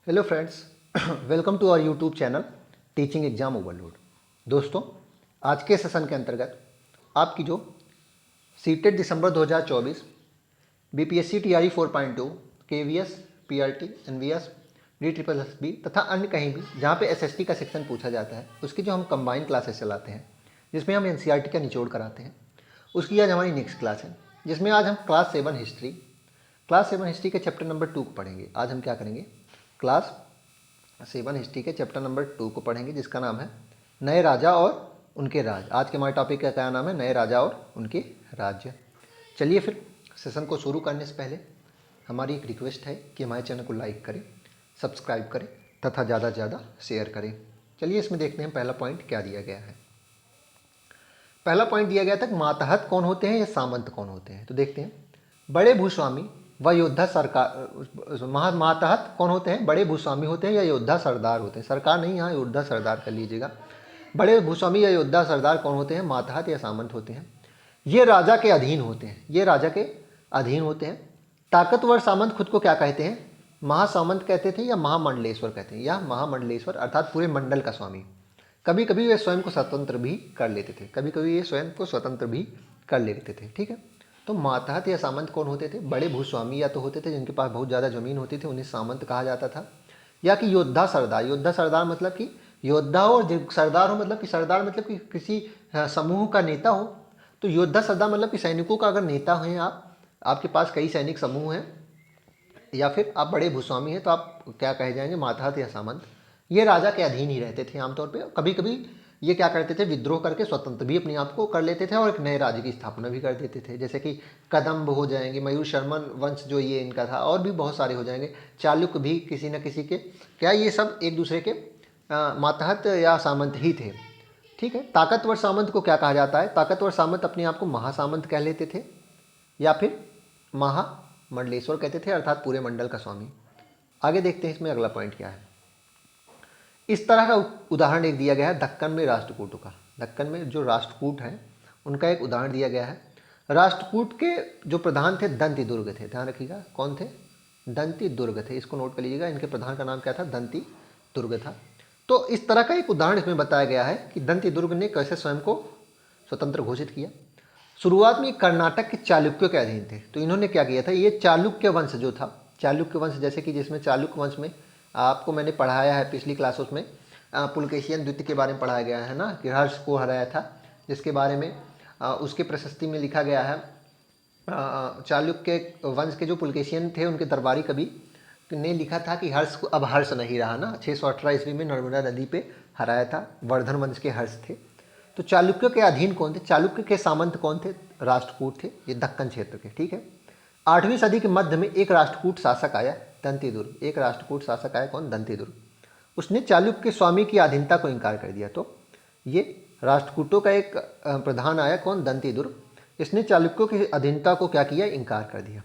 Hello friends, welcome to our YouTube channel teaching exam overload. दोस्तों, आज के session के अंतर्गत आपकी जो CTET December 2024 BPSC TRE 4.2 KVS PRT NVS DSSB तथा अन्य कहीं भी जहां पे एसएसटी का सेक्शन पूछा जाता है उसकी जो हम कंबाइंड क्लासेस चलाते हैं जिसमें हम एनसीईआरटी का निचोड़ कराते हैं, उसकी आज हमारी नेक्स्ट क्लास है जिसमें आज हम क्लास 7 हिस्ट्री के चैप्टर नंबर 2 को पढ़ेंगे। आज हम क्या करेंगे, क्लास 7 हिस्ट्री के चैप्टर नंबर 2 को पढ़ेंगे जिसका नाम है नए राजा और उनके राज। आज के हमारे टॉपिक का क्या नाम है, नए राजा और उनके राज्य। चलिए फिर सेशन को शुरू करने से पहले हमारी एक रिक्वेस्ट है कि हमारे चैनल को लाइक करें, सब्सक्राइब करें तथा ज़्यादा से ज़्यादा शेयर करें। चलिए इसमें देखते हैं पहला पॉइंट क्या दिया गया है। पहला पॉइंट दिया गया था कि मातहत कौन होते हैं या सामंत कौन होते हैं। तो देखते हैं, बड़े भूस्वामी व योद्धा सरकार मातहत कौन होते हैं, बड़े भूस्वामी होते हैं या योद्धा सरदार होते हैं। सरकार नहीं, यहाँ योद्धा सरदार कर लीजिएगा। बड़े भूस्वामी या योद्धा सरदार कौन होते हैं, मातहत या सामंत होते हैं। ये राजा के अधीन होते हैं, ये राजा के अधीन होते हैं। ताकतवर सामंत खुद को क्या कहते हैं, महासामंत कहते थे या महामंडलेश्वर कहते हैं, या महामंडलेश्वर अर्थात पूरे मंडल का स्वामी। कभी कभी वे स्वयं को स्वतंत्र भी कर लेते थे, कभी कभी ये स्वयं को स्वतंत्र भी कर लेते थे। ठीक है, तो मातहत या सामंत कौन होते थे, बड़े भूस्वामी या तो होते थे जिनके पास बहुत ज़्यादा ज़मीन होती थी, उन्हें सामंत कहा जाता था, या कि योद्धा सरदार। योद्धा सरदार मतलब कि योद्धा हो, और सरदार हो मतलब कि सरदार मतलब कि किसी समूह का नेता हो। तो योद्धा सरदार मतलब कि सैनिकों का अगर नेता हैं आप, आपके पास कई सैनिक समूह हैं, या फिर आप बड़े भूस्वामी हैं, तो आप क्या कहे जाएंगे, मातहत या सामंत। ये राजा के अधीन ही रहते थे आमतौर पे। कभी कभी ये क्या करते थे, विद्रोह करके स्वतंत्र भी अपने आप को कर लेते थे और एक नए राज्य की स्थापना भी कर देते थे। जैसे कि कदम्ब हो जाएंगे, मयूर शर्मन वंश जो ये इनका था, और भी बहुत सारे हो जाएंगे, चालुक्य भी किसी न किसी के, क्या ये सब एक दूसरे के मातहत या सामंत ही थे। ठीक है, ताकतवर सामंत को क्या कहा जाता है, ताकतवर सामंत अपने आप को महासामंत कह लेते थे या फिर महामंडलेश्वर कहते थे, अर्थात पूरे मंडल का स्वामी। आगे देखते हैं इसमें अगला पॉइंट क्या है। इस तरह का उदाहरण एक दिया गया है दक्कन में राष्ट्रकूटों का। दक्कन में जो राष्ट्रकूट हैं उनका एक उदाहरण दिया गया है। राष्ट्रकूट के जो प्रधान थे दंती दुर्ग थे, ध्यान रखिएगा कौन थे, दंती दुर्ग थे, इसको नोट कर लीजिएगा। इनके प्रधान का नाम क्या था, दंती दुर्ग था। तो इस तरह का एक उदाहरण इसमें बताया गया है कि दंती दुर्ग ने कैसे स्वयं को स्वतंत्र घोषित किया। शुरुआत में कर्नाटक के चालुक्यों के अधीन थे, तो इन्होंने क्या किया था, ये चालुक्य वंश जो था, चालुक्य वंश जैसे कि जिसमें चालुक्य वंश में आपको मैंने पढ़ाया है पिछली क्लासों में, पुलकेशियन द्वितीय के बारे में पढ़ाया गया है ना, कि हर्ष को हराया था, जिसके बारे में उसके प्रशस्ति में लिखा गया है। चालुक्य वंश के जो पुलकेशियन थे उनके दरबारी कवि ने लिखा था कि हर्ष को अब हर्ष नहीं रहा ना, 618 ईस्वी में नर्मदा नदी पे हराया था, वर्धन वंश के हर्ष थे। तो चालुक्य के अधीन कौन थे, चालुक्य के सामंत कौन थे, राष्ट्रकूट थे, ये दक्कन क्षेत्र के। ठीक है, 8वीं सदी के मध्य में एक राष्ट्रकूट शासक आया, दंतीदुर्ग। एक राष्ट्रकूट शासक आया, कौन, दंतीदुर्ग। उसने चालुक्य के स्वामी की अधीनता को इनकार कर दिया। तो ये राष्ट्रकूटों का एक प्रधान आया, कौन, दंतीदुर्ग। इसने चालुक्यों की अधीनता को क्या किया, इनकार कर दिया।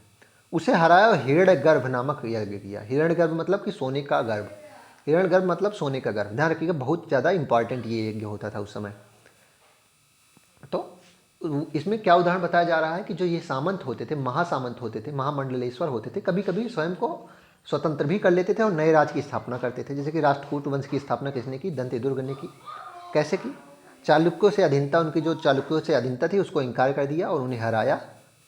उसे हराया और हिरण्यगर्भ नामक यज्ञ किया। हिरण्यगर्भ मतलब कि सोने का गर्भ, हिरण्यगर्भ मतलब सोने का गर्भ। ध्यान रखिएगा, बहुत ज़्यादा इंपॉर्टेंट ये यज्ञ होता था उस समय। तो इसमें क्या उदाहरण बताया जा रहा है कि जो ये सामंत होते थे, महासामंत होते थे, महामंडलेश्वर होते थे, कभी कभी स्वयं को स्वतंत्र भी कर लेते थे और नए राज्य की स्थापना करते थे। जैसे कि राष्ट्रकूट वंश की स्थापना किसने की, दंतीदुर्ग ने की। कैसे की, चालुक्यों से अधीनता, उनकी जो चालुक्यों से अधीनता थी उसको इनकार कर दिया और उन्हें हराया,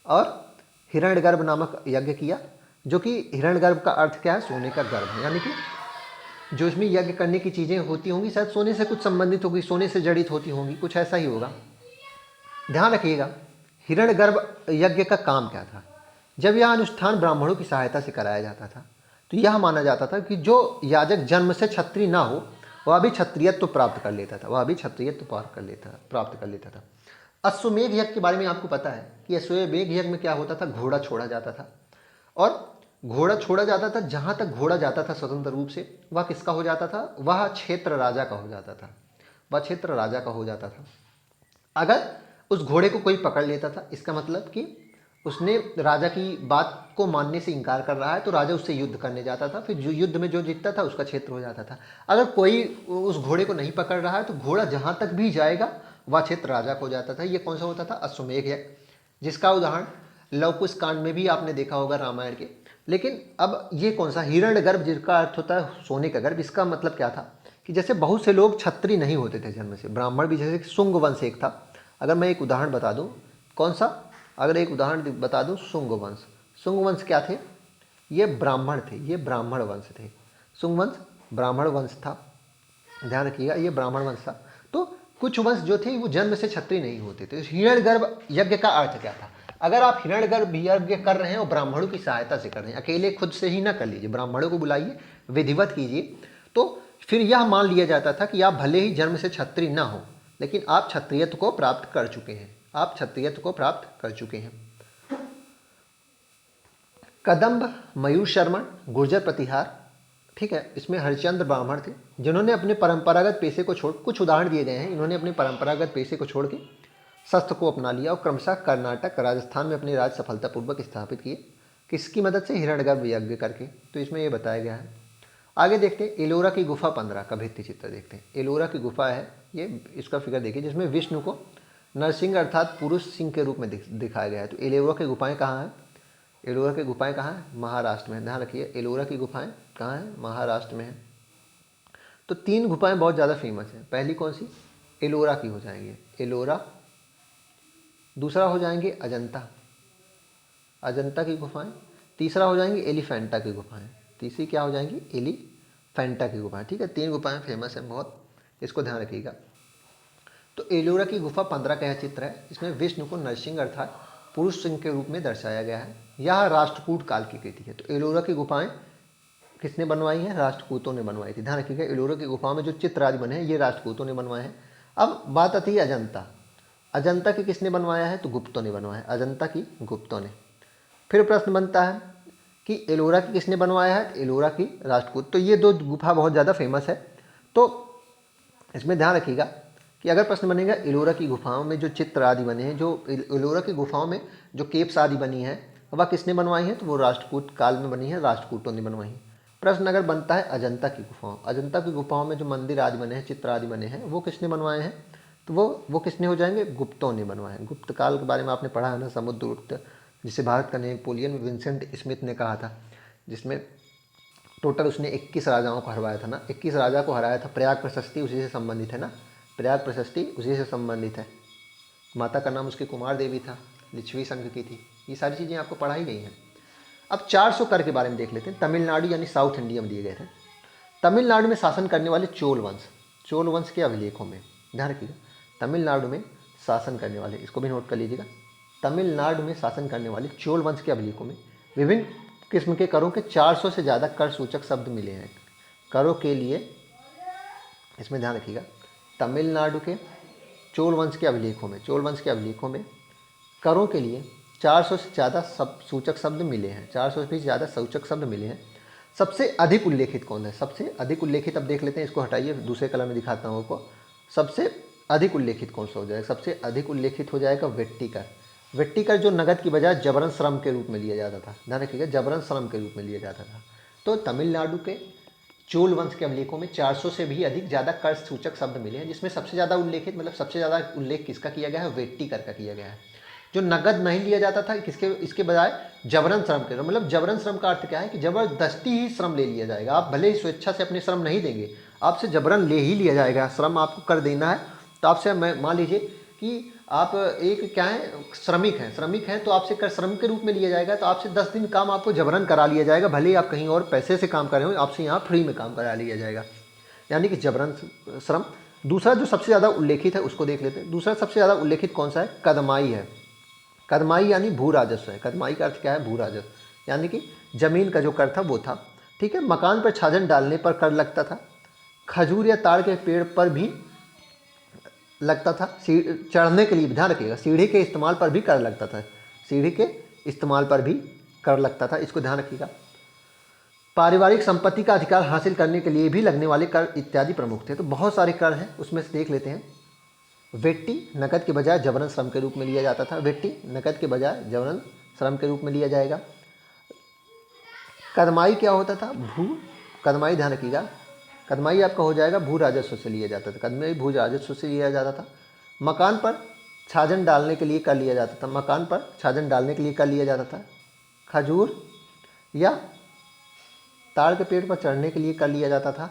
और हिरण्यगर्भ नामक यज्ञ किया। जो कि हिरण्यगर्भ का अर्थ क्या है, सोने का गर्भ, यानी कि जो इसमें यज्ञ करने की चीज़ें होती होंगी शायद सोने से कुछ संबंधित होगी, सोने से जड़ित होती होंगी, कुछ ऐसा ही होगा। ध्यान रखिएगा, हिरण्यगर्भ यज्ञ का काम क्या था। जब यह अनुष्ठान ब्राह्मणों की सहायता से कराया जाता था तो यह माना जाता था कि जो याजक जन्म से क्षत्रिय ना हो वह भी क्षत्रियत्व प्राप्त कर लेता था, वह भी क्षत्रियत्व प्राप्त कर लेता था। अश्वमेध यज्ञ के बारे में आपको पता है कि अश्वमेध यज्ञ में क्या होता था, घोड़ा छोड़ा जाता था, और घोड़ा छोड़ा जाता था, जहाँ तक घोड़ा जाता था स्वतंत्र रूप से, वह किसका हो जाता था, वह क्षेत्र राजा का हो जाता था, वह क्षेत्र राजा का हो जाता था। अगर उस घोड़े को कोई पकड़ लेता था, इसका मतलब कि उसने राजा की बात को मानने से इनकार कर रहा है, तो राजा उससे युद्ध करने जाता था। फिर जो युद्ध में जो जीतता था उसका क्षेत्र हो जाता था। अगर कोई उस घोड़े को नहीं पकड़ रहा है तो घोड़ा जहाँ तक भी जाएगा वह क्षेत्र राजा को हो जाता था। ये कौन सा होता था, अश्वमेध यज्ञ, जिसका उदाहरण लव कुश कांड में भी आपने देखा होगा रामायण के। लेकिन अब ये कौन सा हिरण्यगर्भ, जिसका अर्थ होता है सोने का गर्भ, इसका मतलब क्या था कि जैसे बहुत से लोग क्षत्रिय नहीं होते थे जन्म से, ब्राह्मण भी, जैसे शुंग वंश एक था। अगर मैं एक उदाहरण बता दूं, कौन सा, अगर एक उदाहरण बता दूं, शुंग वंश। शुंग वंश क्या थे, ये ब्राह्मण थे, ये ब्राह्मण वंश थे। शुंग वंश ब्राह्मण वंश था, ध्यान रखिएगा, ये ब्राह्मण वंश था। तो कुछ वंश जो थे वो जन्म से क्षत्रिय नहीं होते थे। हिरण्यगर्भ यज्ञ का अर्थ क्या था, अगर आप हिरण्यगर्भ यज्ञ कर रहे हैं और ब्राह्मणों की सहायता से कर रहे हैं, अकेले खुद से ही ना कर लीजिए, ब्राह्मणों को बुलाइए, विधिवत कीजिए, तो फिर यह मान लिया जाता था कि आप भले ही जन्म से क्षत्रिय ना हो, लेकिन आप क्षत्रियत्व को प्राप्त कर चुके हैं, आप क्षत्रियत्व को प्राप्त कर चुके हैं। कदम्ब, मयूर शर्मण, गुर्जर प्रतिहार, ठीक है, इसमें हरिश्चंद्र ब्राह्मण थे जिन्होंने अपने परंपरागत पेशे को छोड़, कुछ उदाहरण दिए गए हैं, इन्होंने अपने परंपरागत पेशे को छोड़ के शस्त्र को अपना लिया और क्रमशः कर्नाटक, राजस्थान में अपने राज सफलतापूर्वक स्थापित किए। किसकी मदद से, हिरण्यगर्भ यज्ञ करके। तो इसमें ये बताया गया है। आगे देखते हैं एलोरा की गुफा 15 का भित्ति चित्र देखते हैं। एलोरा की गुफा है ये, इसका फिगर देखिए, जिसमें विष्णु को नरसिंह अर्थात पुरुष सिंह के रूप में दिखाया गया है। तो एलोरा की गुफाएं कहाँ हैं, एलोरा की गुफाएं कहाँ हैं, महाराष्ट्र में, ध्यान रखिए, एलोरा की गुफाएं कहाँ हैं, महाराष्ट्र में है। तो 3 गुफाएं बहुत ज़्यादा फेमस हैं। पहली कौन सी, एलोरा की हो जाएंगे, एलोरा। दूसरा हो जाएंगे अजंता, अजंता की गुफाएं। तीसरा हो जाएंगी एलिफेंटा की गुफाएं, तीसरी क्या हो जाएंगी, एलिफेंटा की गुफाएं। ठीक है, 3 गुफाएं फेमस हैं बहुत, इसको ध्यान रखिएगा। तो एलोरा की गुफा 15 का यह चित्र है, इसमें विष्णु को नरसिंह अर्थात पुरुष सिंह के रूप में दर्शाया गया है। यह राष्ट्रकूट काल की कृति है। तो एलोरा की गुफाएं किसने बनवाई हैं, राष्ट्रकूतों ने बनवाई थी। ध्यान रखिएगा, एलोरा की गुफाओं में जो चित्र आदि बने हैं ये राष्ट्रकूतों ने बनवाए हैं। अब बात आती है अजंता, अजंता की किसने बनवाया है, तो गुप्तों ने बनवाया है, अजंता की गुप्तों ने। फिर प्रश्न बनता है कि एलोरा की किसने बनवाया है, एलोरा की राष्ट्रकूट। तो ये 2 गुफा बहुत ज़्यादा फेमस है। तो इसमें ध्यान रखिएगा कि अगर प्रश्न बनेगा एलोरा की गुफाओं में जो चित्र आदि बने हैं, जो एलोरा की गुफाओं में जो केप्स आदि बनी हैं, वह किसने बनवाई है, तो वो राष्ट्रकूट काल में बनी है, राष्ट्रकूटों ने बनवाई है। प्रश्न अगर बनता है अजंता की गुफाओं, अजंता की गुफाओं में जो मंदिर आदि बने हैं, चित्र आदि बने हैं, वो किसने बनवाए हैं, तो वो किसने हो जाएंगे, गुप्तों ने बनवाए हैं। गुप्त काल के बारे में आपने पढ़ा है ना, समुद्रगुप्त, जिसे भारत का नेपोलियन विंसेंट स्मिथ ने कहा था, जिसमें टोटल उसने 21 राजाओं को हरवाया था ना, 21 राजा को हराया था। प्रयाग प्रशस्ति उसी से संबंधित है ना, प्रयाग प्रशस्ति उसी से संबंधित है। माता का नाम उसकी कुमार देवी था, लिच्छवी संघ की थी। ये सारी चीज़ें आपको पढ़ाई गई हैं। अब 400 कर के बारे में देख लेते हैं। तमिलनाडु यानी साउथ इंडिया में दिए गए थे। तमिलनाडु में शासन करने वाले चोल वंश, चोल वंश के अभिलेखों में, ध्यान रखिएगा, तमिलनाडु में शासन करने वाले, इसको भी नोट कर लीजिएगा, तमिलनाडु में शासन करने वाले चोल वंश के अभिलेखों में विभिन्न किस्म के करों के 400 से ज़्यादा कर सूचक शब्द मिले हैं। करों के लिए, इसमें ध्यान रखिएगा, तमिलनाडु के चोल वंश के अभिलेखों में, चोल वंश के अभिलेखों में करों के लिए 400 से ज़्यादा सूचक शब्द मिले हैं, 400 से भी ज़्यादा सूचक शब्द मिले हैं। सबसे अधिक उल्लेखित कौन है, सबसे अधिक उल्लेखित, अब देख लेते हैं, इसको हटाइए, दूसरे कलम में दिखाता हूँ आपको। सबसे अधिक उल्लेखित कौन सा हो जाएगा, सबसे अधिक उल्लेखित हो जाएगा वेट्टिकर। वेट्टिकर जो नगद की बजाय जबरन श्रम के रूप में लिया जाता था, ध्यान रखिएगा, जबरन श्रम के रूप में लिया जाता था। तो तमिलनाडु के चोल वंश के अभिलेखों में 400 से भी अधिक ज़्यादा कर सूचक शब्द मिले हैं, जिसमें सबसे ज़्यादा उल्लेखित, मतलब सबसे ज़्यादा उल्लेख किसका किया गया है, वेट्टिकर का किया गया है। जो नगद नहीं लिया जाता था, किसके, इसके बजाय जबरन श्रम के, मतलब जबरन श्रम का अर्थ क्या है कि जबरदस्ती ही श्रम ले लिया जाएगा। आप भले ही स्वेच्छा से अपने श्रम नहीं देंगे, आपसे जबरन ले ही लिया जाएगा, श्रम आपको कर देना है। तो आपसे मान लीजिए कि आप एक क्या है, श्रमिक हैं, श्रमिक हैं, तो आपसे कर श्रम के रूप में लिया जाएगा। तो आपसे 10 दिन काम आपको जबरन करा लिया जाएगा, भले ही आप कहीं और पैसे से काम कर रहे हो, आपसे यहाँ फ्री में काम करा लिया जाएगा, यानी कि जबरन श्रम। दूसरा जो सबसे ज़्यादा उल्लेखित है उसको देख लेते हैं। दूसरा सबसे ज़्यादा उल्लेखित कौन सा है, कदमाई है। कदमाई यानी भू राजस्व है। कदमाई का अर्थ क्या है, भू राजस्व, यानी कि जमीन का जो कर था वो था। ठीक है, मकान पर छाजन डालने पर कर लगता था, खजूर या ताड़ के पेड़ पर भी लगता था, चढ़ने के लिए, ध्यान रखिएगा, सीढ़ी के इस्तेमाल पर भी कर लगता था, सीढ़ी के इस्तेमाल पर भी कर लगता था, इसको ध्यान रखिएगा। पारिवारिक संपत्ति का अधिकार हासिल करने के लिए भी लगने वाले कर इत्यादि प्रमुख थे। तो बहुत सारे कर हैं, उसमें से देख लेते हैं। वेट्टी नकद के बजाय जबरन श्रम के रूप में लिया जाता था, वेट्टी नकद के बजाय जबरन श्रम के रूप में लिया जाएगा। कदमाई क्या होता था, भू, कदमाई ध्यान रखिएगा, कदमाई आपका हो जाएगा भू राजस्व से लिया जाता था, कदमाई भू राजस्व से लिया जाता था। मकान पर छाजन डालने के लिए कर लिया जाता था, मकान पर छाजन डालने के लिए कर लिया जाता था। खजूर या ताड़ के पेड़ पर चढ़ने के लिए कर लिया जाता था,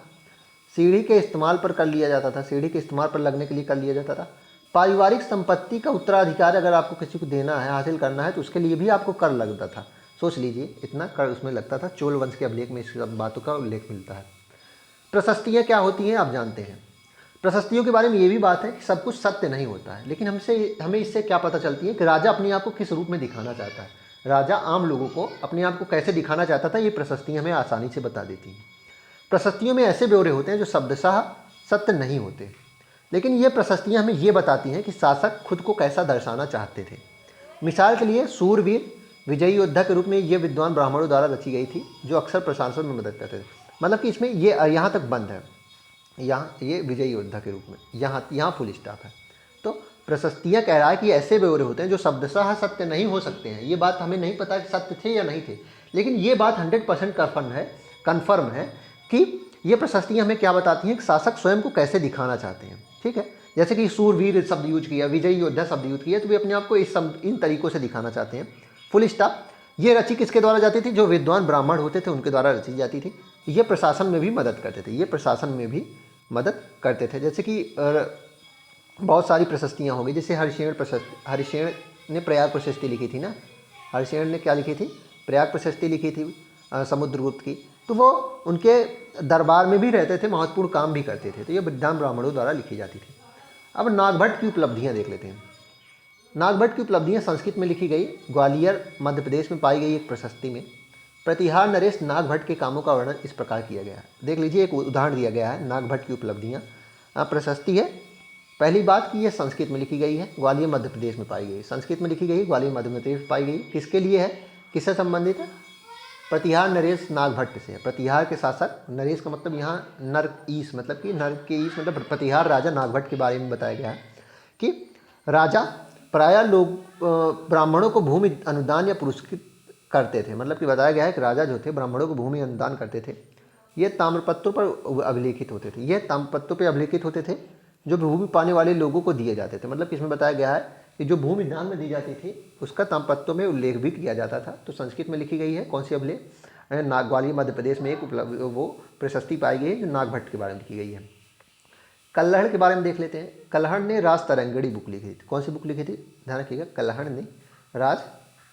सीढ़ी के इस्तेमाल पर कर लिया जाता था, सीढ़ी के इस्तेमाल पर लगने के लिए कर लिया जाता था। पारिवारिक संपत्ति का उत्तराधिकार अगर आपको किसी को देना है, हासिल करना है, तो उसके लिए भी आपको कर लगता था। सोच लीजिए इतना कर उसमें लगता था। चोल वंश के अभिलेख में इस सब बातों का उल्लेख मिलता है। प्रशस्तियाँ क्या होती हैं आप जानते हैं। प्रशस्तियों के बारे में ये भी बात है कि सब कुछ सत्य नहीं होता है, लेकिन हमें इससे क्या पता चलती है कि राजा अपने आप को किस रूप में दिखाना चाहता है। राजा आम लोगों को अपने आप को कैसे दिखाना चाहता था, ये प्रशस्तियाँ हमें आसानी से बता देती हैं। प्रशस्तियों में ऐसे ब्यौरे होते हैं जो शब्दशः सत्य नहीं होते, लेकिन ये प्रशस्तियाँ हमें ये बताती हैं कि शासक खुद को कैसा दर्शाना चाहते थे। मिसाल के लिए सूरवीर विजयी योद्धा के रूप में ये विद्वान ब्राह्मणों द्वारा रची गई थी, जो अक्सर प्रशासन में मदद करते थे। मतलब कि इसमें ये यहाँ तक बंद है, यहाँ ये विजयी योद्धा के रूप में, यहाँ फुल स्टॉप है। तो प्रशस्तियाँ कह रहा है कि ऐसे ब्यौरे होते हैं जो शब्दशः सत्य नहीं हो सकते हैं। ये बात हमें नहीं पता कि सत्य थे या नहीं थे, लेकिन ये बात 100% कन्फर्म है कि ये प्रशस्तियाँ हमें क्या बताती हैं कि शासक स्वयं को कैसे दिखाना चाहते हैं। ठीक है, जैसे कि सूरवीर शब्द यूज किया, विजयी योद्धा शब्द यूज किया, तो वे अपने आप को इन तरीकों से दिखाना चाहते हैं। Full stop. ये रची किसके द्वारा जाती थी? जो विद्वान ब्राह्मण होते थे उनके द्वारा रची जाती थी। ये प्रशासन में भी मदद करते थे, जैसे कि बहुत सारी प्रशस्तियाँ हो गई। जैसे हरिशेण ने प्रयाग प्रशस्ति लिखी थी ना। हरिशेण ने क्या लिखी थी? प्रयाग प्रशस्ति लिखी थी समुद्रगुप्त की। तो वो उनके दरबार में भी रहते थे, महत्वपूर्ण काम भी करते थे। तो ये विद्वान ब्राह्मणों द्वारा लिखी जाती थी। अब नागभट्ट की उपलब्धियाँ देख लेते हैं। नागभट्ट की उपलब्धियाँ संस्कृत में लिखी गई, ग्वालियर मध्य प्रदेश में पाई गई एक प्रशस्ति में प्रतिहार नरेश नागभट्ट के कामों का वर्णन इस प्रकार किया गया है। देख लीजिए, एक उदाहरण दिया गया है नागभट्ट की उपलब्धियाँ। प्रशस्ति है, पहली बात कि यह संस्कृत में लिखी गई है, ग्वालियर मध्य प्रदेश में पाई गई। संस्कृत में लिखी गई, ग्वालियर मध्य प्रदेश में पाई गई। किसके लिए है, किससे संबंधित है? प्रतिहार नरेश नागभट्ट से। प्रतिहार के शासक, नरेश का मतलब यहाँ नर ईस, मतलब कि नर के ईस मतलब प्रतिहार राजा नागभट्ट के बारे में बताया गया है कि राजा प्रायः लोग ब्राह्मणों को भूमि अनुदान या पुरस्कृत करते थे। मतलब कि बताया गया है कि राजा जो थे ब्राह्मणों को भूमि अनुदान करते थे। ये ताम्रपत्रों पर अभिलेखित होते थे, जो भूमि पाने वाले लोगों को दिए जाते थे। मतलब कि इसमें बताया गया है कि जो भूमि दान में दी जाती थी उसका ताम्रपत्रों में उल्लेख भी किया जाता था। तो संस्कृत में लिखी गई है। कौन सी अभिलेख? ग्वालियर मध्य प्रदेश में एक वो प्रशस्ति पाई गई है जो नागभट्ट के बारे में लिखी गई है। कल्हड़ के बारे में देख लेते हैं। कल्हड़ ने राज तरंगिणी बुक लिखी थी। कौन सी बुक लिखी थी? ध्यान रखिएगा, कल्हड़ ने राज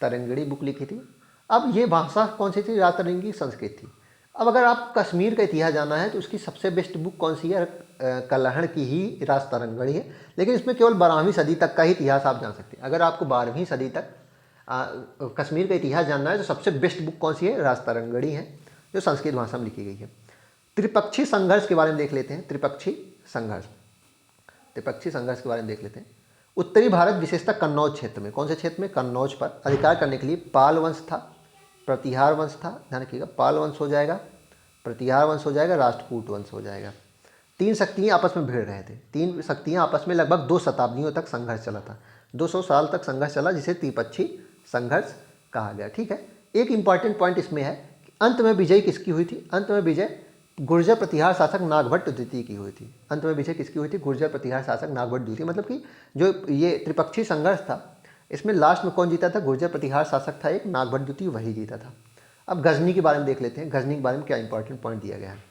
तरंगिणी बुक लिखी थी। अब ये भाषा कौन सी थी? राज तरंगिणी संस्कृत थी। अब अगर आप कश्मीर का इतिहास जानना है तो उसकी सबसे बेस्ट बुक कौन सी है? कल्हड़ की ही राज तरंगिणी है। लेकिन इसमें केवल 12वीं सदी तक का ही इतिहास आप जान सकते हैं। अगर आपको 12वीं सदी तक कश्मीर का इतिहास जानना है तो सबसे बेस्ट बुक कौन सी है? राज तरंगिणी है, जो संस्कृत भाषा में लिखी गई है। त्रिपक्षीय संघर्ष के बारे में देख लेते हैं। त्रिपक्षीय संघर्ष के बारे में देख लेते हैं। उत्तरी भारत विशेषतः कन्नौज क्षेत्र में, कौन से क्षेत्र में? कन्नौज पर अधिकार करने के लिए पाल वंश था, प्रतिहार वंश था। ध्यान रखिएगा, पाल वंश हो जाएगा, प्रतिहार वंश हो जाएगा, राष्ट्रकूट वंश हो जाएगा। 3 शक्तियाँ आपस में भिड़ रहे थे। 3 शक्तियाँ आपस में लगभग 2 शताब्दियों तक संघर्ष चला था। 200 साल तक संघर्ष चला, जिसे त्रिपक्षीय संघर्ष कहा गया। ठीक है, एक इंपॉर्टेंट पॉइंट इसमें है कि अंत में विजय किसकी हुई थी? अंत में विजय गुर्जर प्रतिहार शासक नागभट्ट द्वितीय की हुई थी। अंत में विजय किसकी हुई थी? गुर्जर प्रतिहार शासक नागभट्ट द्वितीय। मतलब कि जो ये त्रिपक्षीय संघर्ष था, इसमें लास्ट में कौन जीता था? गुर्जर प्रतिहार शासक था एक, नागभट्ट द्वितीय, वही जीता था। अब गजनी के बारे में देख लेते हैं। गजनी के बारे में क्या इंपॉर्टेंट पॉइंट दिया गया है।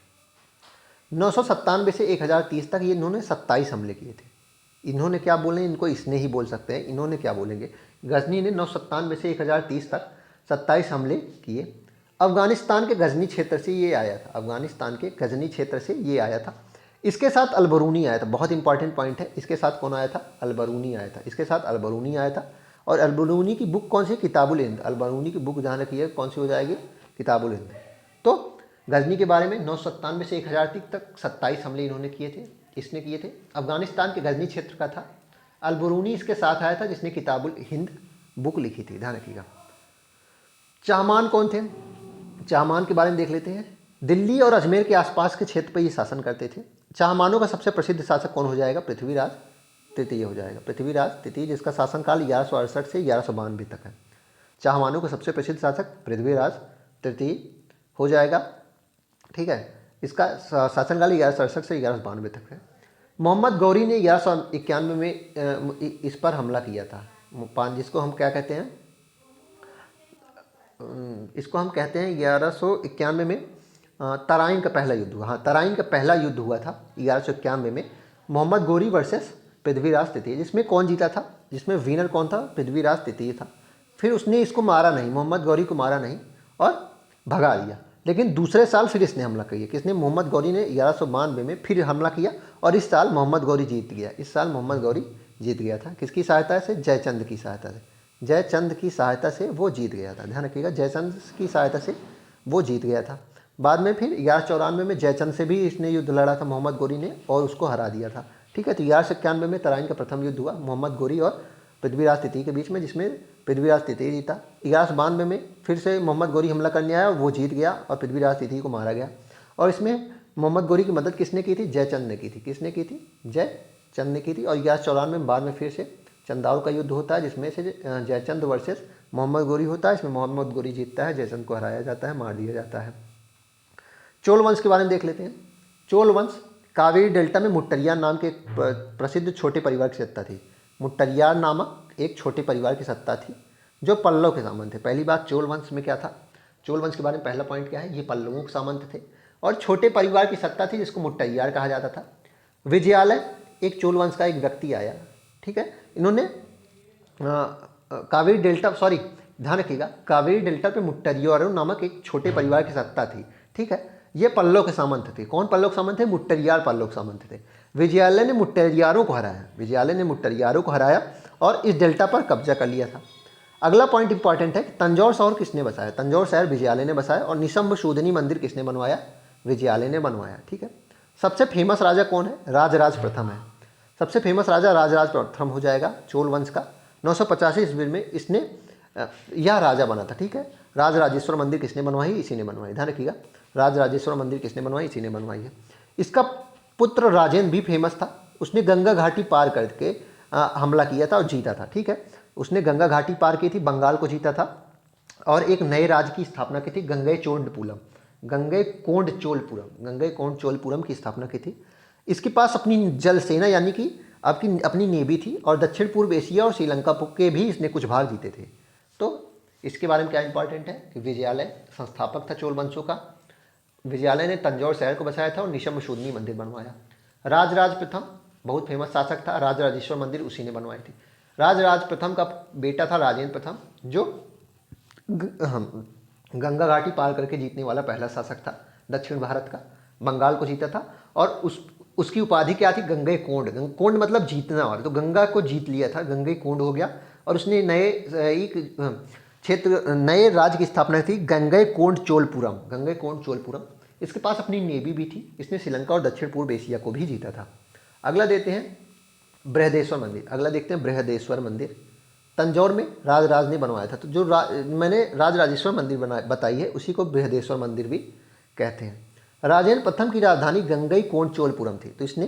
997 से 1030 तक ये इन्होंने 27 हमले किए थे। इन्होंने क्या बोले, इनको इसने ही बोल सकते हैं, इन्होंने क्या बोलेंगे। गजनी ने 997 से 1030 तक 27 हमले किए। अफगानिस्तान के गजनी क्षेत्र से ये आया था। अफगानिस्तान के गजनी क्षेत्र से ये आया था। इसके साथ अलबरूनी आया था। बहुत इंपॉर्टेंट पॉइंट है। इसके साथ कौन आया था? अलबरूनी आया था। इसके साथ अलबरूनी आया था। और अलबरूनी की बुक कौन सी? किताबुल हिंद। अलबरूनी की बुक ध्यान रखिए कौन सी हो जाएगी? किताबुल हिंद। तो गजनी के बारे में 997 से 1030 तक 27 हमले इन्होंने किए थे, इसने किए थे। अफगानिस्तान के गजनी क्षेत्र का था। अलबरूनी इसके साथ आया था, जिसने किताबुल हिंद बुक लिखी थी। ध्यान रखिएगा। चाहमान कौन थे? चाहमान के बारे में देख लेते हैं। दिल्ली और अजमेर के आसपास के क्षेत्र पर ये शासन करते थे। चाहमानों का सबसे प्रसिद्ध शासक कौन हो जाएगा? पृथ्वीराज तृतीय हो जाएगा। पृथ्वीराज तृतीय, जिसका शासनकाल 1168 से 1192 तक है। चाहमानों का सबसे प्रसिद्ध शासक पृथ्वीराज तृतीय हो जाएगा। ठीक है, इसका शासनकाल 1167 से 1192 तक है। मोहम्मद गौरी ने 1191 में इस पर हमला किया था, जिसको हम क्या कहते हैं? इसको हम कहते हैं 1191 में तराइन का पहला युद्ध हुआ। हाँ, तराइन का पहला युद्ध हुआ था 1191 में, मोहम्मद गोरी वर्सेस पृथ्वीराज तृतीय, जिसमें कौन जीता था, जिसमें विनर कौन था, पृथ्वीराज तृतीय था। फिर उसने इसको मारा नहीं, मोहम्मद गौरी को मारा नहीं और भगा दिया। लेकिन दूसरे साल फिर इसने हमला किया, किसने, मोहम्मद गौरी ने 1192 में फिर हमला किया और इस साल मोहम्मद गौरी जीत गया। इस साल मोहम्मद गौरी जीत गया था, किसकी सहायता से, जयचंद की सहायता से। जयचंद की सहायता से वो जीत गया था, ध्यान रखिएगा, जयचंद की सहायता से वो जीत गया था। बाद में फिर 1194 में जयचंद से भी इसने युद्ध लड़ा था मोहम्मद गौरी ने और उसको हरा दिया था। ठीक है, तो 1191 में तराइन का प्रथम युद्ध हुआ मोहम्मद गौरी और पृथ्वीराज तृतीय के बीच में, जिसमें पृथ्वीराज तृतीय जीता। 1192 में फिर से मोहम्मद गौरी हमला करने आया और वो जीत गया और पृथ्वीराज तृतीय को मारा गया। और इसमें मोहम्मद गौरी की मदद किसने की थी, जयचंद ने की थी। किसने की थी, जयचंद ने की थी। और 1194 में बाद में फिर से चंदाउर का युद्ध होता है, जिसमें से जयचंद वर्सेस मोहम्मद गौरी होता है। इसमें मोहम्मद गौरी जीतता है, जयचंद को हराया जाता है, मार दिया जाता है। चोल वंश के बारे में देख लेते हैं। चोल वंश कावेरी डेल्टा में मुट्टरियार नाम के एक प्रसिद्ध छोटे परिवार की सत्ता थी। मुट्टरियार नामक एक छोटे परिवार की सत्ता थी जो पल्लव के सामंत थे। पहली बात, चोल वंश में क्या था, चोल वंश के बारे में पहला पॉइंट क्या है, ये पल्लवों के सामंत थे और छोटे परिवार की सत्ता थी जिसको मुट्टरियार कहा जाता था। विजयालय एक चोल वंश का एक व्यक्ति आया, ठीक है, इन्होंने कावेरी डेल्टा, सॉरी ध्यान रखिएगा, कावेरी डेल्टा पे मुट्टरियारों नामक एक छोटे परिवार की सत्ता थी। ठीक है, ये पल्लव के सामंत थे। कौन पल्लव के सामंत थे, मुट्टरियार पल्लव के सामंत थे। विजयालय ने मुट्टरियारों को हराया, विजयालय ने मुट्टरियारों को हराया और इस डेल्टा पर कब्जा कर लिया था। अगला पॉइंट इंपॉर्टेंट है कि तंजौर शहर किसने बसाया, तंजौर शहर विजयालय ने बसाया और निशंभशूदनी मंदिर किसने बनवाया, विजयालय ने बनवाया। ठीक है, सबसे फेमस राजा कौन है, राजराज प्रथम है। सबसे फेमस राजा राजराज प्रथम हो जाएगा चोल वंश का। 985 ईस्वी में इसने यह राजा बना था। ठीक है, राजराजेश्वर मंदिर किसने बनवाई, इसी ने बनवाई। ध्यान रखिएगा, राजराजेश्वर मंदिर किसने बनवाई, इसी ने बनवाई है। इसका पुत्र राजेंद्र भी फेमस था, उसने गंगा घाटी पार करके हमला किया था और जीता था। ठीक है, उसने गंगा घाटी पार की थी, बंगाल को जीता था और एक नए राज्य की स्थापना की थी, गंगईकोंडपुरम, गंगईकोंडचोलपुरम की स्थापना की थी। इसके पास अपनी जल सेना यानी कि आपकी अपनी नेवी थी और दक्षिण पूर्व एशिया और श्रीलंका के भी इसने कुछ भाग जीते थे। तो इसके बारे में क्या इंपॉर्टेंट है कि विजयालय संस्थापक था चोल वंशों का। विजयालय ने तंजौर शहर को बसाया था और निशंभशूदनी मंदिर बनवाया। राजराज प्रथम बहुत फेमस शासक था, राजराजेश्वर मंदिर उसी ने बनवाई थी। राजराज प्रथम का बेटा था राजेंद्र प्रथम, जो गंगा घाटी पार करके जीतने वाला पहला शासक था दक्षिण भारत का, बंगाल को जीता था और उसकी उपाधि क्या थी, गंगईकोंड। कोंड मतलब जीतना वाला, तो गंगा को जीत लिया था, गंगईकोंड हो गया और उसने नए एक क्षेत्र, नए राज्य की स्थापना की, गंगईकोंडचोलपुरम, गंगईकोंडचोलपुरम। इसके पास अपनी नेवी भी थी, इसने श्रीलंका और दक्षिण पूर्व एशिया को भी जीता था। अगला देते हैं बृहदेश्वर मंदिर, अगला देखते हैं बृहदेश्वर मंदिर। तंजौर में राजराज ने बनवाया था, तो जो मैंने राजराजेश्वर मंदिर बताई है उसी को बृहदेश्वर मंदिर भी कहते हैं। राजेंद्र प्रथम की राजधानी गंगईकोंडचोलपुरम थी, तो इसने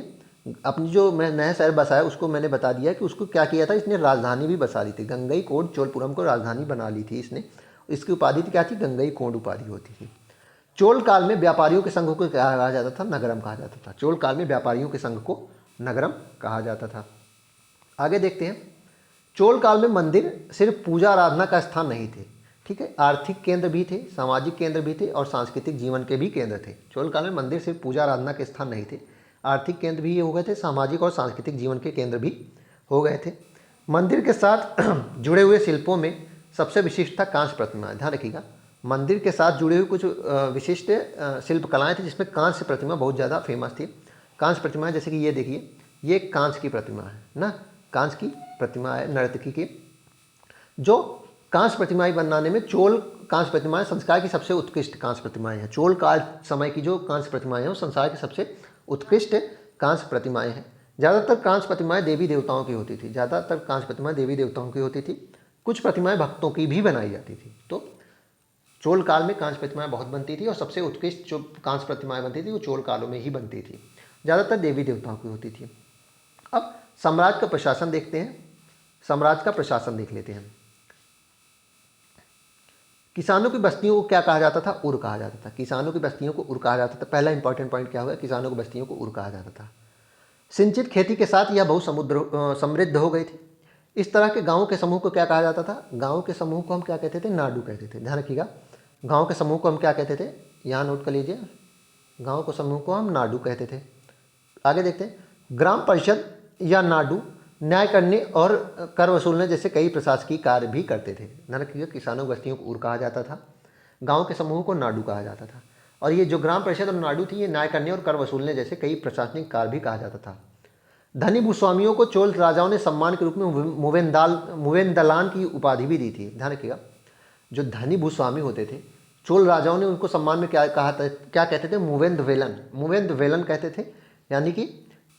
अपनी जो मैं नया शहर बसाया उसको मैंने बता दिया कि उसको क्या किया था, इसने राजधानी भी बसा ली थी, गंगईकोंडचोलपुरम को राजधानी बना ली थी इसने। इसकी उपाधि क्या थी, गंगईकोंड उपाधि होती थी। चोल काल में व्यापारियों के संघ को क्या कहा जाता था, नगरम कहा जाता था। चोल काल में व्यापारियों के संघ को नगरम कहा जाता था। आगे देखते हैं, चोल काल में मंदिर सिर्फ पूजा आराधना का स्थान नहीं थे, ठीक है, आर्थिक केंद्र भी थे, सामाजिक केंद्र भी थे और सांस्कृतिक जीवन के भी केंद्र थे। चोल काल में मंदिर सिर्फ पूजा आराधना के स्थान नहीं थे, आर्थिक केंद्र भी ये हो गए थे, सामाजिक और सांस्कृतिक जीवन के केंद्र भी हो गए थे। मंदिर के साथ जुड़े हुए शिल्पों में सबसे विशिष्ट था कांस्य प्रतिमा। ध्यान रखिएगा, मंदिर के साथ जुड़े हुए कुछ विशिष्ट शिल्पकलाएँ थी जिसमें कांस्य प्रतिमा बहुत ज़्यादा फेमस थी। कांस्य प्रतिमा जैसे कि ये देखिए, ये कांस्य की प्रतिमा है ना, कांस्य की प्रतिमा है नर्तकी की। जो कांस्य प्रतिमाएं बनाने में चोल कांस्य प्रतिमाएं संसार की सबसे उत्कृष्ट कांस्य प्रतिमाएं हैं। चोल काल समय की जो कांस्य प्रतिमाएं हैं वो संसार की सबसे उत्कृष्ट कांस्य प्रतिमाएं हैं। ज़्यादातर कांस्य प्रतिमाएं देवी देवताओं की होती थी, ज़्यादातर कांस्य प्रतिमाएं देवी देवताओं की होती थी, कुछ प्रतिमाएं भक्तों की भी बनाई जाती थी। तो चोल काल में कांस्य प्रतिमाएं बहुत बनती थी और सबसे उत्कृष्ट जो कांस्य प्रतिमाएं बनती थी वो चोल कालों में ही बनती थी, ज़्यादातर देवी देवताओं की होती थी। अब साम्राज्य का प्रशासन देखते हैं, साम्राज्य का प्रशासन देख लेते हैं। किसानों की बस्तियों को क्या कहा जाता था, उर कहा जाता था। किसानों की बस्तियों को उर कहा जाता था। पहला इंपॉर्टेंट पॉइंट क्या हुआ, किसानों की बस्तियों को उर कहा जाता था। सिंचित खेती के साथ यह बहुत समृद्ध हो गई थी। इस तरह के गाँव के समूह को क्या कहा जाता था? गाँव के समूह को हम क्या कहते थे? नाडू कहते थे। ध्यान रखिएगा, गाँव के समूह को हम क्या कहते थे? यहाँ नोट कर लीजिए, गाँव के समूह को हम नाडू कहते थे। आगे देखते हैं, ग्राम परिषद या नाडू न्याय करने और कर वसूलने जैसे कई प्रशासकीय कार्य भी करते थे। ध्यान रखिएगा, किसानों बस्तियों को उर कहा जाता था, गांव के समूह को नाडू कहा जाता था, और ये जो ग्राम परिषद और नाडू थी ये न्याय करने और कर वसूलने जैसे कई प्रशासनिक कार्य भी कहा जाता था। धनी भूस्वामियों को चोल राजाओं ने सम्मान के रूप में मुवेन्दलान की उपाधि भी दी थी। ध्यान रखिएगा, जो धनी भूस्वामी होते थे चोल राजाओं ने उनको सम्मान में क्या कहा था? क्या कहते थे? मुवेन्दवेलन कहते थे, यानी कि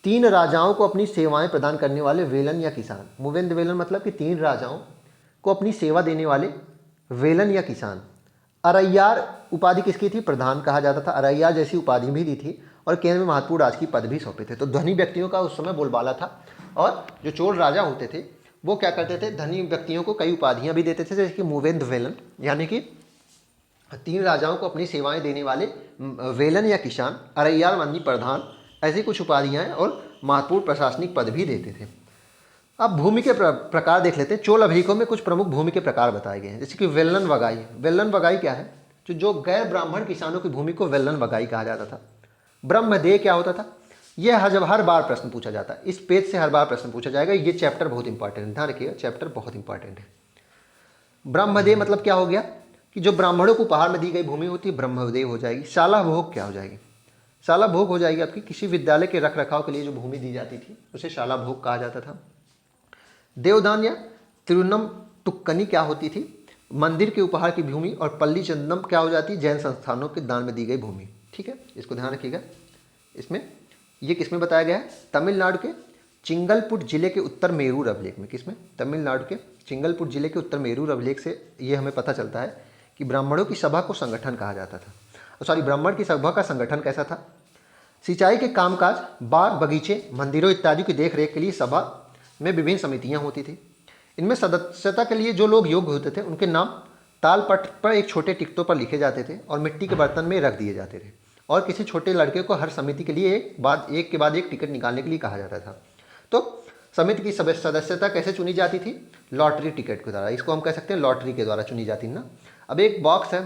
3 राजाओं को अपनी सेवाएं प्रदान करने वाले वेलन या किसान। मुवेन्दवेलन मतलब कि 3 राजाओं को अपनी सेवा देने वाले वेलन या किसान। अरैयार उपाधि किसकी थी? प्रधान कहा जाता था। अरैयार जैसी उपाधि भी दी थी और केंद्र में महत्वपूर्ण राजकीय पद भी सौंपे थे। तो धनी व्यक्तियों का उस समय बोलबाला था, और जो चोल राजा होते थे वो क्या करते थे? धनी व्यक्तियों को कई उपाधियां भी देते थे, जैसे कि मुवेन्दवेलन यानी कि 3 राजाओं को अपनी सेवाएं देने वाले वेलन या किसान, अरैयार मानी प्रधान, ऐसी कुछ उपाधियां और महत्वपूर्ण प्रशासनिक पद भी देते थे। अब भूमि के प्रकार देख लेते हैं। चोल अभिलेखों में कुछ प्रमुख भूमि के प्रकार बताए गए हैं, जैसे कि वेलन वगाई। वेलन वगाई क्या है? जो गैर ब्राह्मण किसानों की भूमि को वेलन वगाई कहा जाता था। ब्रह्मदेय क्या होता था? यह जब हर बार प्रश्न पूछा जाता है, इस पेज से हर बार प्रश्न पूछा जाएगा। ये चैप्टर बहुत इंपॉर्टेंट है, ध्यान रखिएगा, चैप्टर बहुत इंपॉर्टेंट है। ब्रह्मदेय मतलब क्या हो गया? कि जो ब्राह्मणों को उपहार में दी गई भूमि होती है, ब्रह्मदेय हो जाएगी। शाला भोग क्या हो जाएगी? शाला भोग हो जाएगी आपकी किसी विद्यालय के रख रखाव के लिए जो भूमि दी जाती थी, उसे शाला भोग कहा जाता था। देवदान या तिरुन्नम टुक्कनी क्या होती थी? मंदिर के उपहार की भूमि। और पल्ली चंदनम क्या हो जाती है? जैन संस्थानों के दान में दी गई भूमि। ठीक है, इसको ध्यान रखिएगा। इसमें ये किसमें बताया गया है? तमिलनाडु के चिंगलपुट जिले के उत्तर मेरूर अभिलेख में। किसमें? तमिलनाडु के चिंगलपुट जिले के उत्तर मेरूर अभिलेख से ये हमें पता चलता है कि ब्राह्मणों की सभा को संगठन कहा जाता था। ब्राह्मण की सभा का संगठन कैसा था? सिंचाई के कामकाज, बाग बगीचे, मंदिरों इत्यादि की देखरेख के लिए सभा में विभिन्न समितियां होती थी। इनमें सदस्यता के लिए जो लोग योग्य होते थे उनके नाम तालपत्र पर एक छोटे टिकटों पर लिखे जाते थे और मिट्टी के बर्तन में रख दिए जाते थे, और किसी छोटे लड़के को हर समिति के लिए एक के बाद एक टिकट निकालने के लिए कहा जाता था। तो समिति की सदस्यता कैसे चुनी जाती थी? लॉटरी टिकट के द्वारा। इसको हम कह सकते हैं लॉटरी के द्वारा चुनी जाती ना। अब एक बॉक्स है,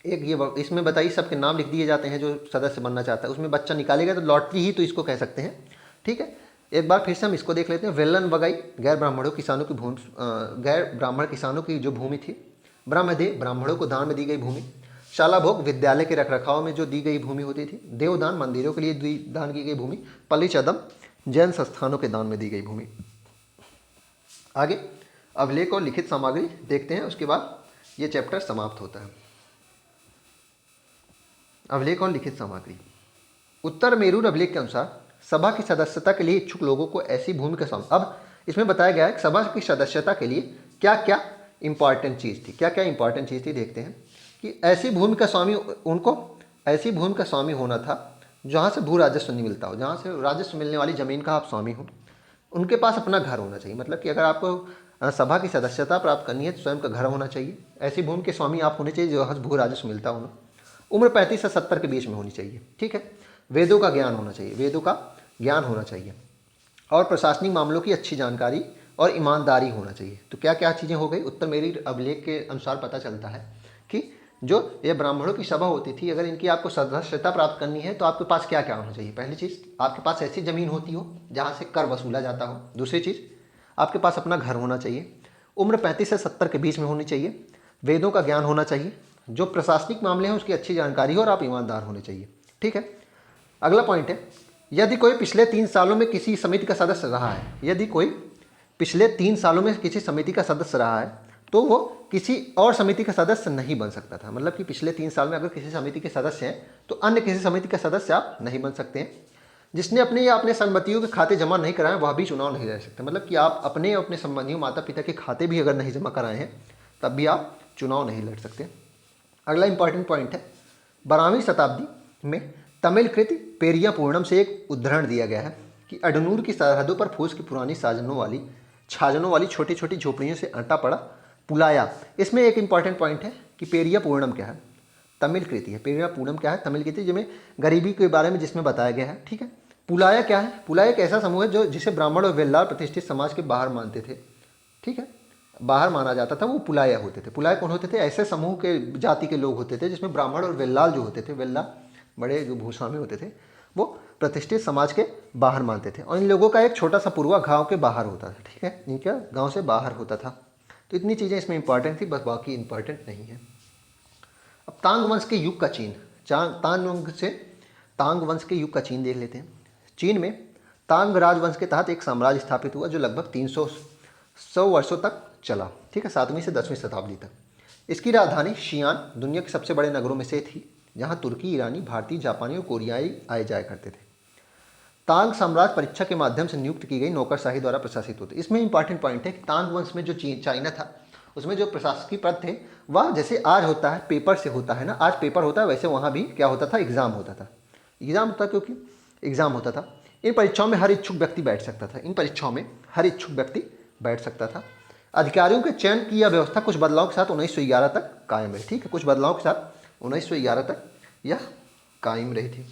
एक ये इसमें बताइए सबके नाम लिख दिए जाते हैं जो सदस्य बनना चाहता है, उसमें बच्चा निकालेगा तो लॉटरी ही तो इसको कह सकते हैं। ठीक है, एक बार फिर से हम इसको देख लेते हैं। वेलन वगाई गैर ब्राह्मण किसानों की जो भूमि थी। ब्रह्मदेय ब्राह्मणों को दान में दी गई भूमि। शाला भोग विद्यालय के रखरखाव में जो दी गई भूमि होती थी। देवदान मंदिरों के लिए दान की गई भूमि। पल्ली चदम जैन संस्थानों के दान में दी गई भूमि। आगे अभिलेख और लिखित सामग्री देखते हैं, उसके बाद ये चैप्टर समाप्त होता है। अभिलेख और लिखित सामग्री। उत्तर मेरूर अभिलेख के अनुसार सभा की सदस्यता के लिए इच्छुक लोगों को ऐसी भूमि का स्वामी। अब इसमें बताया गया है कि सभा की सदस्यता के लिए क्या क्या इंपॉर्टेंट चीज़ थी। क्या क्या इंपॉर्टेंट चीज़ थी देखते हैं कि ऐसी भूमि का स्वामी, उनको ऐसी भूमि का स्वामी होना था जहाँ से भू राजस्व नहीं मिलता हो, जहाँ से राजस्व मिलने वाली ज़मीन का आप स्वामी हो। उनके पास अपना घर होना चाहिए, मतलब कि अगर आपको सभा की सदस्यता प्राप्त करनी है तो स्वयं का घर होना चाहिए। ऐसी भूमि के स्वामी आप होने चाहिए जहाँ भू राजस्व मिलता हो। उम्र 35 से 70 के बीच में होनी चाहिए। ठीक है, वेदों का ज्ञान होना चाहिए, वेदों का ज्ञान होना चाहिए, और प्रशासनिक मामलों की अच्छी जानकारी और ईमानदारी होना चाहिए। तो क्या क्या चीज़ें हो गई? उत्तर मेरूर अभिलेख के अनुसार पता चलता है कि जो ये ब्राह्मणों की सभा होती थी, अगर इनकी आपको सदस्यता प्राप्त करनी है तो आपके पास क्या क्या होना चाहिए? पहली चीज़, आपके पास ऐसी ज़मीन होती हो जहाँ से कर वसूला जाता हो। दूसरी चीज़, आपके पास अपना घर होना चाहिए। उम्र 35 से 70 के बीच में होनी चाहिए। वेदों का ज्ञान होना चाहिए। जो प्रशासनिक मामले हैं उसकी अच्छी जानकारी हो, और आप ईमानदार होने चाहिए। ठीक है, अगला पॉइंट है, यदि कोई पिछले 3 सालों में किसी समिति का सदस्य रहा है, यदि कोई पिछले 3 सालों में किसी समिति का सदस्य रहा है तो वो किसी और समिति का सदस्य नहीं बन सकता था। मतलब कि पिछले 3 साल में अगर किसी समिति के सदस्य हैं तो अन्य किसी समिति का सदस्य आप नहीं बन सकते हैं। जिसने अपने या अपने संबंधियों के खाते जमा नहीं कराए वह भी चुनाव नहीं लड़ सकते। मतलब कि आप अपने या अपने संबंधियों माता पिता के खाते भी अगर नहीं जमा कराए हैं तब भी आप चुनाव नहीं लड़ सकते। अगला इंपॉर्टेंट पॉइंट है, 12वीं शताब्दी में तमिल कृति पेरिया पूर्णम से एक उदाहरण दिया गया है कि अडनूर की सरहदों पर फूस की पुरानी छाजनों वाली छोटी छोटी झोपड़ियों से अटा पड़ा पुलाया। इसमें एक इंपॉर्टेंट पॉइंट है कि पेरिया पूर्णम क्या है? तमिल कृति है। पेरिया पूर्णम क्या है? तमिल कृति, जिसमें गरीबी के बारे में जिसमें बताया गया है। ठीक है, पुलाया क्या है? पुलाया एक ऐसा समूह है जो जिसे ब्राह्मण और वेल्लार प्रतिष्ठित समाज के बाहर मानते थे। ठीक है, बाहर माना जाता था, वो पुलाय होते थे। पुलाय कौन होते थे? ऐसे समूह के जाति के लोग होते थे जिसमें ब्राह्मण और वेल्लाल जो होते थे, वेल्ला बड़े जो भूस्वामी होते थे, वो प्रतिष्ठित समाज के बाहर मानते थे। और इन लोगों का एक छोटा सा पूर्वा गांव के बाहर होता था, ठीक है, इनका गांव से बाहर होता था। तो इतनी चीज़ें इसमें इंपॉर्टेंट थी, बस बाकी इंपॉर्टेंट नहीं है। अब तांग वंश के युग का चीन, तांग वंश के युग का चीन देख लेते हैं। चीन में तांग राजवंश के तहत एक साम्राज्य स्थापित हुआ जो लगभग 300 वर्षों तक चला, ठीक है, 7वीं से 10वीं शताब्दी तक। इसकी राजधानी शियान दुनिया के सबसे बड़े नगरों में से थी, जहाँ तुर्की, ईरानी, भारतीय, जापानी और कोरियाई आए जाया करते थे। तांग साम्राज्य परीक्षा के माध्यम से नियुक्त की गई नौकरशाही द्वारा प्रशासित होते। इसमें इंपॉर्टेंट पॉइंट है कि तांग वंश में जो चाइना था, उसमें जो प्रशासकीय पद थे वह जैसे आज होता है पेपर से होता है ना, आज पेपर होता है, वैसे वहाँ भी क्या होता था? एग्ज़ाम होता था। एग्ज़ाम होता, क्योंकि एग्ज़ाम होता था। इन परीक्षाओं में हर इच्छुक व्यक्ति बैठ सकता था। इन परीक्षाओं में हर इच्छुक व्यक्ति बैठ सकता था। अधिकारियों के चयन की यह व्यवस्था कुछ बदलाव के साथ 1911 तक कायम रही, ठीक है, कुछ बदलाव के साथ 1911 तक यह कायम रही थी।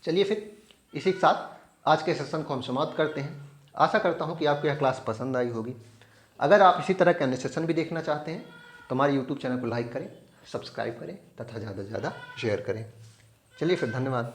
चलिए फिर इसी के साथ आज के सेशन को हम समाप्त करते हैं। आशा करता हूँ कि आपको यह क्लास पसंद आई होगी। अगर आप इसी तरह के अन्य सेशन भी देखना चाहते हैं तो हमारे यूट्यूब चैनल को लाइक करें, सब्सक्राइब करें तथा ज़्यादा से ज़्यादा शेयर करें। चलिए फिर, धन्यवाद।